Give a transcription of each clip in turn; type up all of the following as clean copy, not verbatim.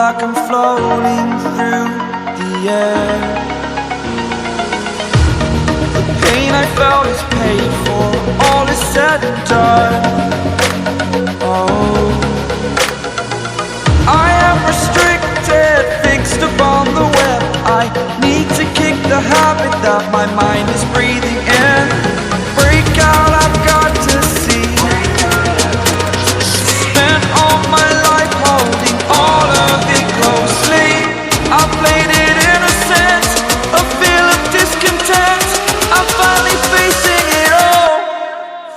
like I'm floating through the air. The pain I felt is paid for, all is said and done. Oh, I am restricted, fixed upon the web. I need to kick the habit that my mind is breathing in. Break out, I've got to see. Spent all my life holding all of it closely. I played it innocent, a feel of discontent. I'm finally facing it all,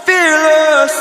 fearless.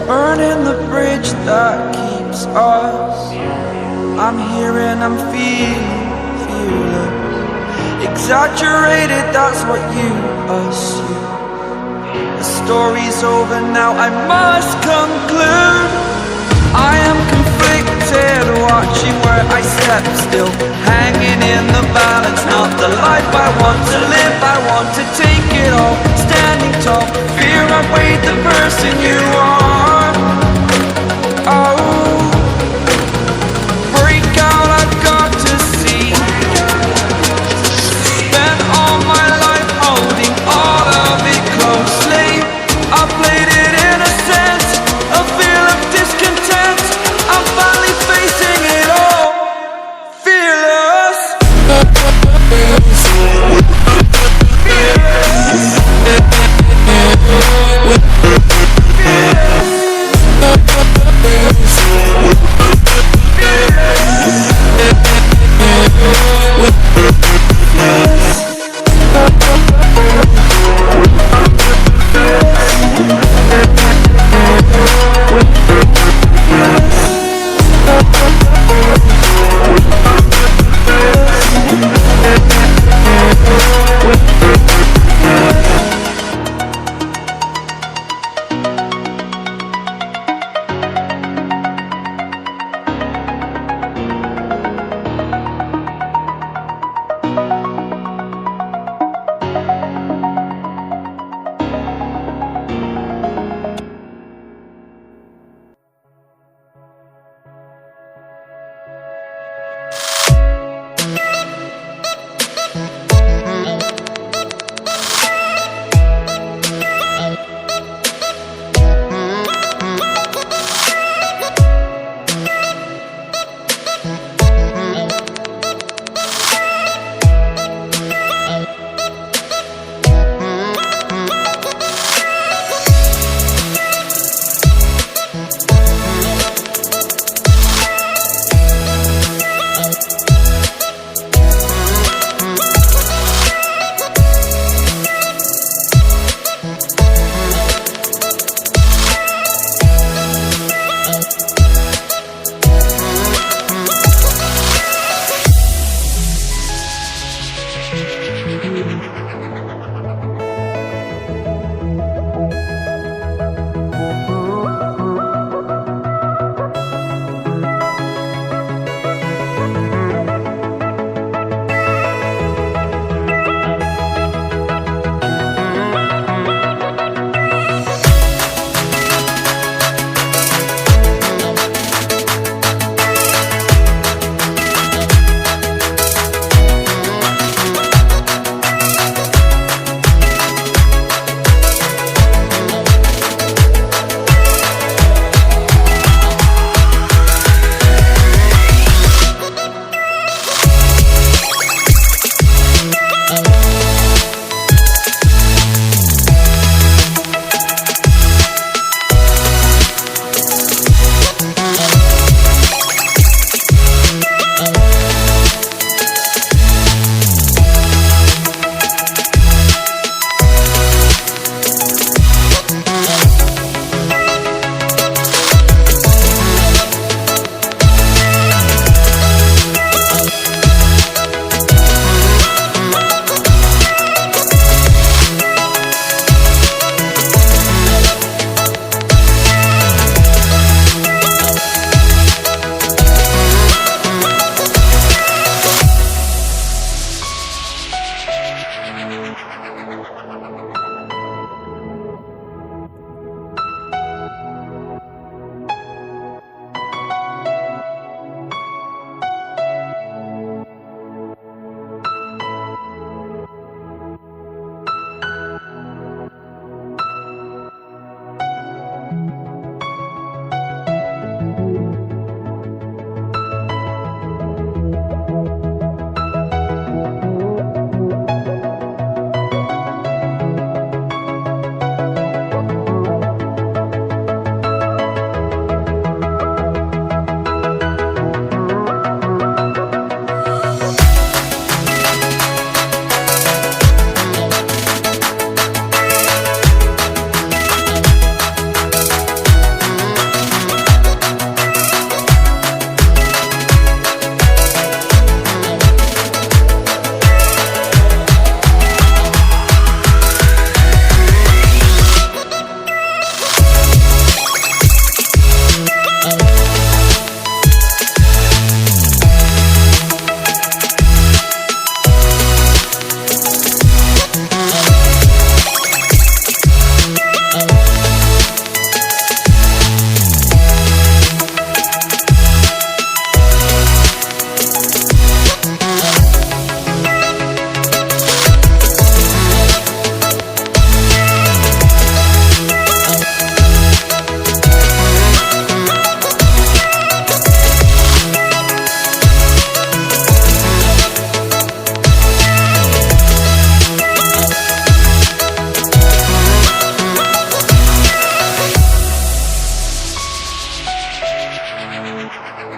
Burning the bridge that keeps us. I'm here and I'm feeling fearless. Exaggerated, that's what you assume. The story's over now, I must conclude. I am conflicted, watching where I step still, hanging in the balance. Not the life I want to live, I want to take it all. Standing tall, fear I've weighed the person you are. Oh, break out, I've got to see. Spent all my life holding all of it closely. I played it innocent, a feel of discontent. I'm finally facing it all, fearless. Fearless.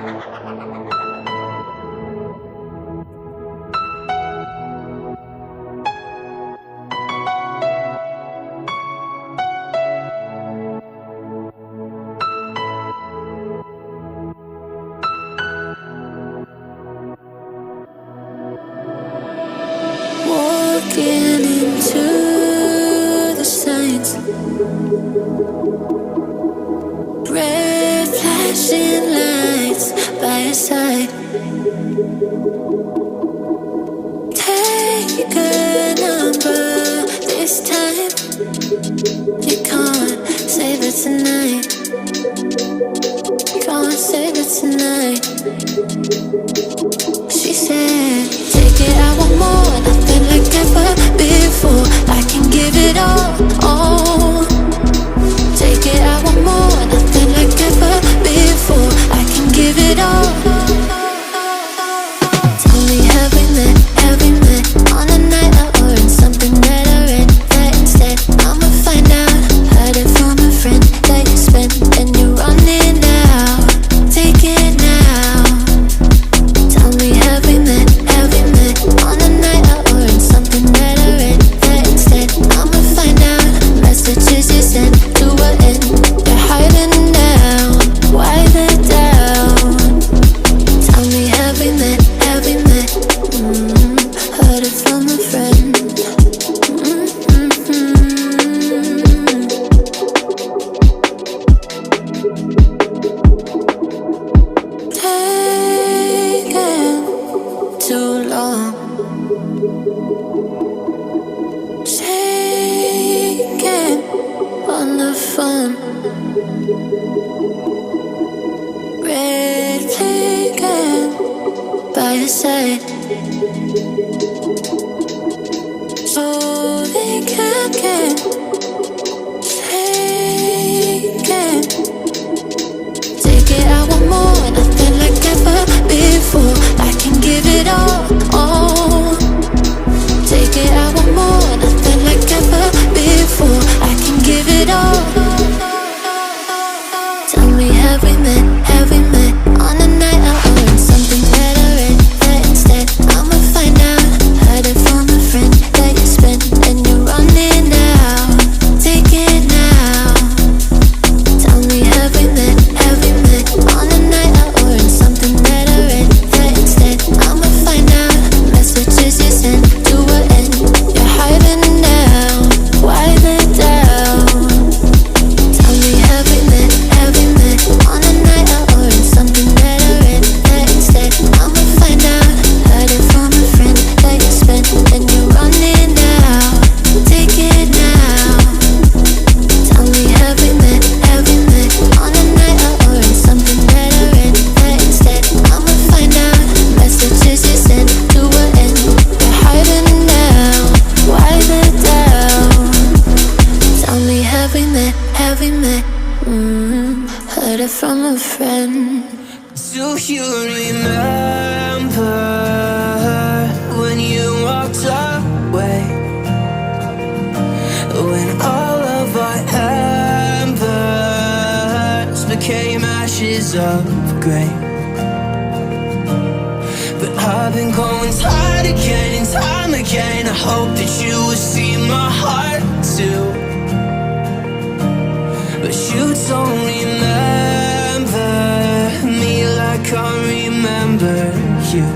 Walking into the signs, red flashing lights by your side. Take a number this time. You can't save it tonight. Can't save it tonight. She said, take it, I want more, nothing like ever before. I can give it all. Take it, I want more, nothing like ever before. I can give it all. Tell me, have we met on a night out or in something that I read? That instead, I'ma find out. Heard it from a friend that you spent and you're running now. Take it now. Tell me, have we met on a night out or in something that I read? That instead, I'ma find out. Messages you sent to an end. You're hiding now. Why the doubt? Tell me, have we met? Heard it from a friend. Taking too long. Shaking on the phone. Red flagging by your side. So they can't get taken. Take it, I want more, nothing like ever before. I can give it all. Take it, I want more, nothing like ever before. I can give it all. Tell me, have we met on a night out or in something that I read? That instead, I'ma find out. Heard it from a friend that you spent and you're running now. Take it now. Tell me, have we met on a night out or in something that I read? That instead, I'ma find out. Messages you sent to an end. You're hiding now. Why the doubt? Tell me, have we met on a night out or in something that I read? That instead, I'ma find out. Heard it from a friend that you spent and you're running now. Take it now. Tell me, have we met on a night out or in something that I read? That instead, I'ma find out. Messages you sent to an end. You're hiding now. Why the doubt? Tell me, have we met? Heard it from a friend. Do you remember when you walked away? When all of our embers became ashes of grey. But I've been going time again. I hope that you will see my heart too. But you don't remember me like I remember you.